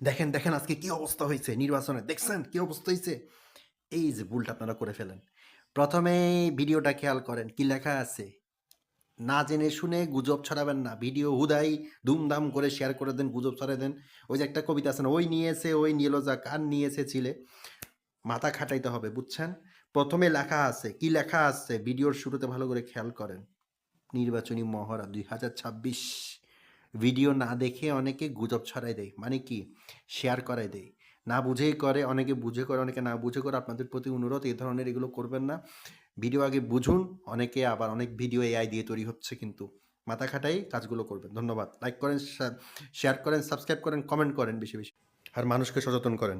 দেখেন দেখেন আজকে কি অবস্থা হয়েছে নির্বাচনে, দেখছেন কি অবস্থা হয়েছে? এই যে ভুলটা আপনারা করে ফেলেন। প্রথমে ভিডিওটা খেয়াল করেন কি লেখা আছে। না জেনে শুনে গুজব ছড়াবেন না, ভিডিও হুদাই ধুমধাম করে শেয়ার করে দেন, গুজব ছড়াই দেন। ওই যে একটা কবিতা আছে না, ওই নিয়েছে ওই নিল যা কান নিয়েছে ছিলে। মাথা খাটাইতে হবে, বুঝছেন? প্রথমে লেখা আছে, কি লেখা আছে ভিডিওর শুরুতে ভালো করে খেয়াল করেন। নির্বাচনী মহড়া 2026। ভিডিও না দেখে অনেকে গুজব ছড়াই দেয়, মানে কি শেয়ার করাই দেয়, না বুঝেই করে, অনেকে বুঝে করে অনেকে না বুঝে করে। আপনাদের প্রতি অনুরোধ এই ধরনের এগুলো করবেন না, ভিডিও আগে বুঝুন। অনেকে আবার অনেক ভিডিও এআই দিয়ে তৈরি হচ্ছে, কিন্তু মাথা খাটাই কাজগুলো করবেন। ধন্যবাদ। লাইক করেন, শেয়ার করেন, সাবস্ক্রাইব করেন, কমেন্ট করেন বেশি বেশি, আর মানুষকে সচেতন করেন।